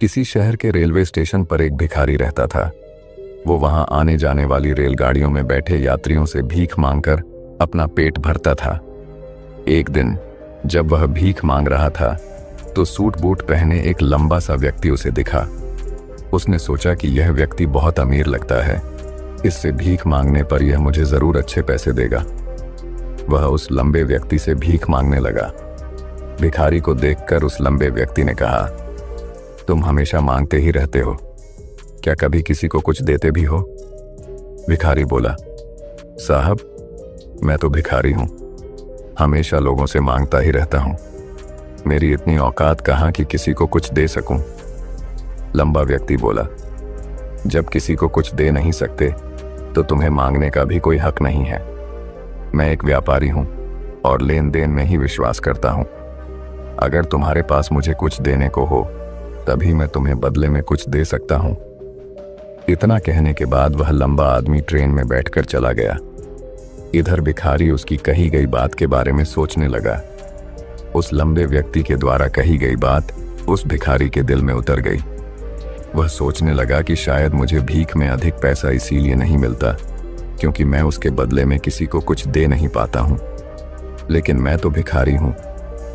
किसी शहर के रेलवे स्टेशन पर एक भिखारी रहता था। वो वहां आने जाने वाली रेलगाड़ियों में बैठे यात्रियों से भीख मांगकर अपना पेट भरता था। एक दिन जब वह भीख मांग रहा था तो सूट बूट पहने एक लंबा सा व्यक्ति उसे दिखा। उसने सोचा कि यह व्यक्ति बहुत अमीर लगता है, इससे भीख मांगने पर यह मुझे जरूर अच्छे पैसे देगा। वह उस लंबे व्यक्ति से भीख मांगने लगा। भिखारी को देखकर उस लंबे व्यक्ति ने कहा, तुम हमेशा मांगते ही रहते हो, क्या कभी किसी को कुछ देते भी हो? भिखारी बोला, साहब मैं तो भिखारी हूं, हमेशा लोगों से मांगता ही रहता हूं, मेरी इतनी औकात कहां कि किसी को कुछ दे सकूं। लंबा व्यक्ति बोला, जब किसी को कुछ दे नहीं सकते तो तुम्हें मांगने का भी कोई हक नहीं है। मैं एक व्यापारी हूं और लेन देन में ही विश्वास करता हूं। अगर तुम्हारे पास मुझे कुछ देने को हो तभी मैं तुम्हें बदले में कुछ दे सकता हूं। इतना कहने के बाद वह लंबा आदमी ट्रेन में बैठकर चला गया। इधर भिखारी उसकी कही गई बात के बारे में सोचने लगा। उस लंबे व्यक्ति के द्वारा कही गई बात उस भिखारी के दिल में उतर गई। वह सोचने लगा कि शायद मुझे भीख में अधिक पैसा इसीलिए नहीं मिलता क्योंकि मैं उसके बदले में किसी को कुछ दे नहीं पाता हूं। लेकिन मैं तो भिखारी हूं,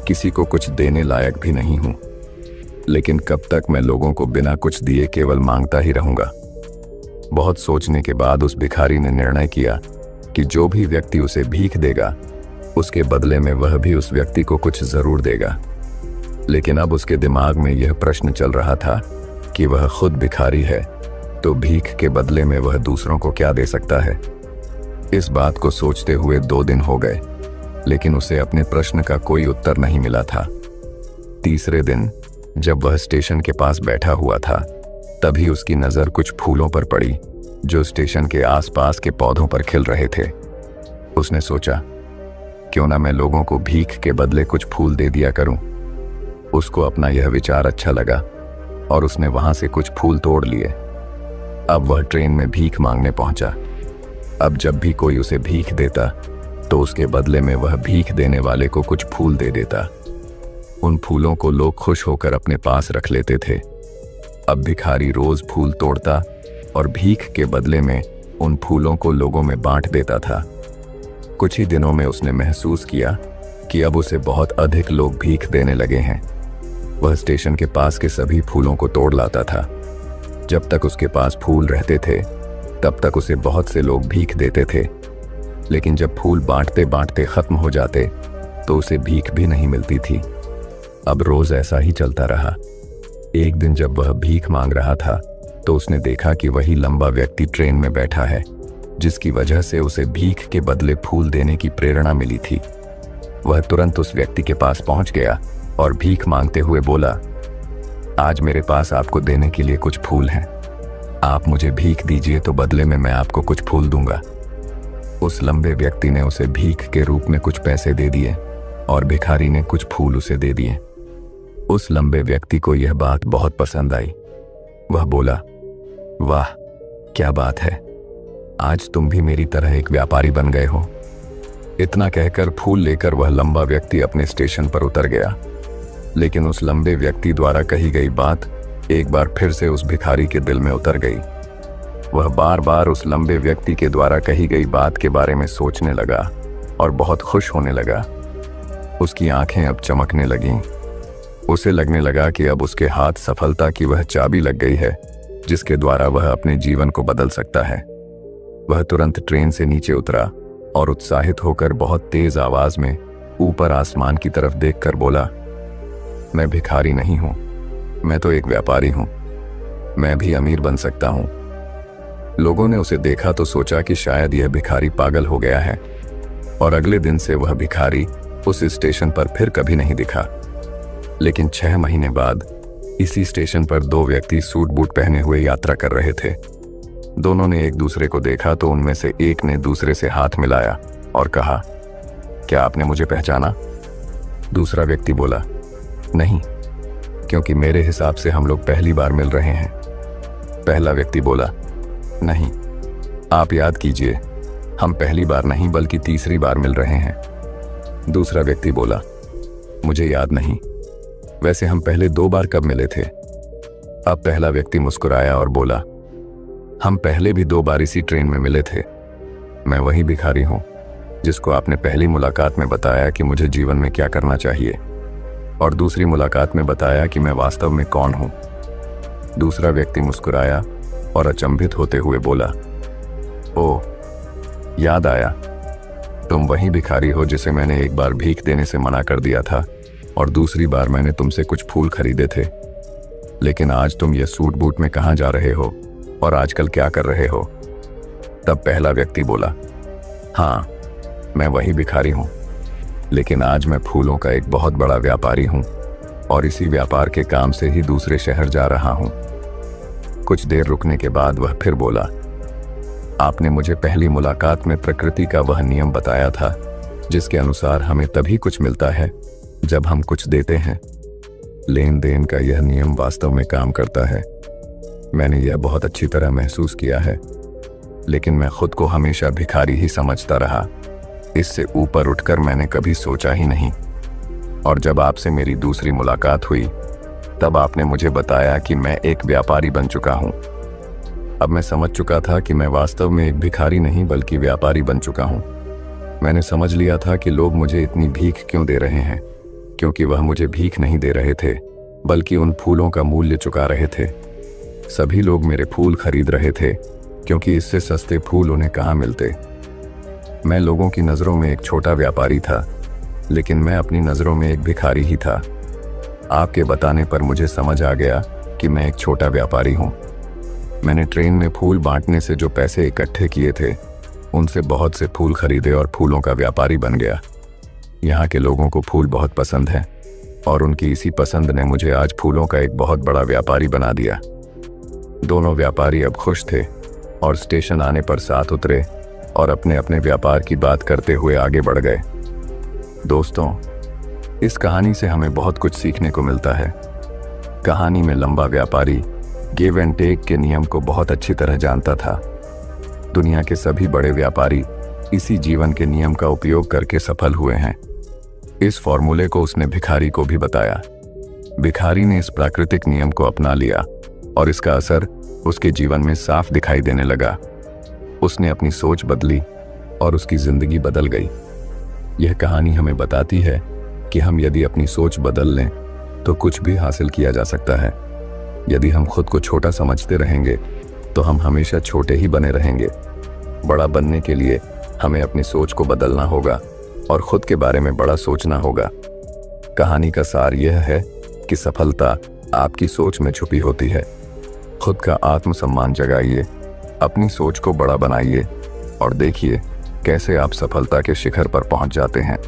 किसी को कुछ देने लायक भी नहीं हूं। लेकिन कब तक मैं लोगों को बिना कुछ दिए केवल मांगता ही रहूंगा? बहुत सोचने के बाद उस भिखारी ने निर्णय किया कि जो भी व्यक्ति उसे भीख देगा उसके बदले में वह भी उस व्यक्ति को कुछ जरूर देगा। लेकिन अब उसके दिमाग में यह प्रश्न चल रहा था कि वह खुद भिखारी है तो भीख के बदले में वह दूसरों को क्या दे सकता है। इस बात को सोचते हुए 2 दिन हो गए, लेकिन उसे अपने प्रश्न का कोई उत्तर नहीं मिला था। तीसरे दिन जब वह स्टेशन के पास बैठा हुआ था तभी उसकी नजर कुछ फूलों पर पड़ी जो स्टेशन के आसपास के पौधों पर खिल रहे थे। उसने सोचा, क्यों ना मैं लोगों को भीख के बदले कुछ फूल दे दिया करूं। उसको अपना यह विचार अच्छा लगा और उसने वहां से कुछ फूल तोड़ लिए। अब वह ट्रेन में भीख मांगने पहुंचा। अब जब भी कोई उसे भीख देता तो उसके बदले में वह भीख देने वाले को कुछ फूल दे देता। उन फूलों को लोग खुश होकर अपने पास रख लेते थे। अब भिखारी रोज फूल तोड़ता और भीख के बदले में उन फूलों को लोगों में बांट देता था। कुछ ही दिनों में उसने महसूस किया कि अब उसे बहुत अधिक लोग भीख देने लगे हैं। वह स्टेशन के पास के सभी फूलों को तोड़ लाता था। जब तक उसके पास फूल रहते थे तब तक उसे बहुत से लोग भीख देते थे, लेकिन जब फूल बांटते बांटते खत्म हो जाते तो उसे भीख भी नहीं मिलती थी। अब रोज ऐसा ही चलता रहा। एक दिन जब वह भीख मांग रहा था तो उसने देखा कि वही लंबा व्यक्ति ट्रेन में बैठा है, जिसकी वजह से उसे भीख के बदले फूल देने की प्रेरणा मिली थी। वह तुरंत उस व्यक्ति के पास पहुंच गया और भीख मांगते हुए बोला, आज मेरे पास आपको देने के लिए कुछ फूल हैं, आप मुझे भीख दीजिए तो बदले में मैं आपको कुछ फूल दूंगा। उस लंबे व्यक्ति ने उसे भीख के रूप में कुछ पैसे दे दिए और भिखारी ने कुछ फूल उसे दे दिए। उस लंबे व्यक्ति को यह बात बहुत पसंद आई। वह बोला, वाह क्या बात है, आज तुम भी मेरी तरह एक व्यापारी बन गए हो। इतना कहकर फूल लेकर वह लंबा व्यक्ति अपने स्टेशन पर उतर गया। लेकिन उस लंबे व्यक्ति द्वारा कही गई बात एक बार फिर से उस भिखारी के दिल में उतर गई। वह बार बार उस लंबे व्यक्ति के द्वारा कही गई बात के बारे में सोचने लगा और बहुत खुश होने लगा। उसकी आंखें अब चमकने लगीं। उसे लगने लगा कि अब उसके हाथ सफलता की वह चाबी लग गई है जिसके द्वारा वह अपने जीवन को बदल सकता है। वह तुरंत ट्रेन से नीचे उतरा और उत्साहित होकर बहुत तेज आवाज में ऊपर आसमान की तरफ देखकर बोला, मैं भिखारी नहीं हूं, मैं तो एक व्यापारी हूं, मैं भी अमीर बन सकता हूं। लोगों ने उसे देखा तो सोचा कि शायद यह भिखारी पागल हो गया है और अगले दिन से वह भिखारी उस स्टेशन पर फिर कभी नहीं दिखा। लेकिन 6 महीने बाद इसी स्टेशन पर 2 व्यक्ति सूट बूट पहने हुए यात्रा कर रहे थे। दोनों ने एक दूसरे को देखा तो उनमें से एक ने दूसरे से हाथ मिलाया और कहा, क्या आपने मुझे पहचाना? दूसरा व्यक्ति बोला, नहीं, क्योंकि मेरे हिसाब से हम लोग पहली बार मिल रहे हैं। पहला व्यक्ति बोला, नहीं, आप याद कीजिए, हम पहली बार नहीं बल्कि तीसरी बार मिल रहे हैं। दूसरा व्यक्ति बोला, मुझे याद नहीं, वैसे हम पहले 2 बार कब मिले थे? अब पहला व्यक्ति मुस्कुराया और बोला, हम पहले भी 2 बार इसी ट्रेन में मिले थे। मैं वही भिखारी हूं जिसको आपने पहली मुलाकात में बताया कि मुझे जीवन में क्या करना चाहिए, और दूसरी मुलाकात में बताया कि मैं वास्तव में कौन हूं। दूसरा व्यक्ति मुस्कुराया और अचंभित होते हुए बोला, ओह, याद आया, तुम वही भिखारी हो जिसे मैंने एक बार भीख देने से मना कर दिया था और दूसरी बार मैंने तुमसे कुछ फूल खरीदे थे। लेकिन आज तुम ये सूट बूट में कहाँ जा रहे हो और आजकल क्या कर रहे हो? तब पहला व्यक्ति बोला, हाँ, मैं वही भिखारी हूँ, लेकिन आज मैं फूलों का एक बहुत बड़ा व्यापारी हूँ और इसी व्यापार के काम से ही दूसरे शहर जा रहा हूँ। कुछ देर रुकने के बाद वह फिर बोला, आपने मुझे पहली मुलाकात में प्रकृति का वह नियम बताया था जिसके अनुसार हमें तभी कुछ मिलता है जब हम कुछ देते हैं। लेन देन का यह नियम वास्तव में काम करता है। मैंने यह बहुत अच्छी तरह महसूस किया है, लेकिन मैं खुद को हमेशा भिखारी ही समझता रहा। इससे ऊपर उठकर मैंने कभी सोचा ही नहीं। और जब आपसे मेरी दूसरी मुलाकात हुई तब आपने मुझे बताया कि मैं एक व्यापारी बन चुका हूँ। अब मैं समझ चुका था कि मैं वास्तव में एक भिखारी नहीं बल्कि व्यापारी बन चुका हूँ। मैंने समझ लिया था कि लोग मुझे इतनी भीख क्यों दे रहे हैं, क्योंकि वह मुझे भीख नहीं दे रहे थे बल्कि उन फूलों का मूल्य चुका रहे थे। सभी लोग मेरे फूल खरीद रहे थे क्योंकि इससे सस्ते फूल उन्हें कहाँ मिलते। मैं लोगों की नज़रों में एक छोटा व्यापारी था, लेकिन मैं अपनी नज़रों में एक भिखारी ही था। आपके बताने पर मुझे समझ आ गया कि मैं एक छोटा व्यापारी हूँ। मैंने ट्रेन में फूल बांटने से जो पैसे इकट्ठे किए थे उनसे बहुत से फूल खरीदे और फूलों का व्यापारी बन गया। यहाँ के लोगों को फूल बहुत पसंद हैं और उनकी इसी पसंद ने मुझे आज फूलों का एक बहुत बड़ा व्यापारी बना दिया। दोनों व्यापारी अब खुश थे और स्टेशन आने पर साथ उतरे और अपने अपने व्यापार की बात करते हुए आगे बढ़ गए। दोस्तों, इस कहानी से हमें बहुत कुछ सीखने को मिलता है। कहानी में लंबा व्यापारी गिव एंड टेक के नियम को बहुत अच्छी तरह जानता था। दुनिया के सभी बड़े व्यापारी इसी जीवन के नियम का उपयोग करके सफल हुए हैं। इस फॉर्मूले को उसने भिखारी को भी बताया। भिखारी ने इस प्राकृतिक नियम को अपना लिया और इसका असर उसके जीवन में साफ दिखाई देने लगा। उसने अपनी सोच बदली और उसकी जिंदगी बदल गई। यह कहानी हमें बताती है कि हम यदि अपनी सोच बदल लें तो कुछ भी हासिल किया जा सकता है। यदि हम खुद को छोटा समझते रहेंगे तो हम हमेशा छोटे ही बने रहेंगे। बड़ा बनने के लिए हमें अपनी सोच को बदलना होगा और खुद के बारे में बड़ा सोचना होगा। कहानी का सार यह है कि सफलता आपकी सोच में छुपी होती है। खुद का आत्मसम्मान जगाइए, अपनी सोच को बड़ा बनाइए और देखिए कैसे आप सफलता के शिखर पर पहुंच जाते हैं।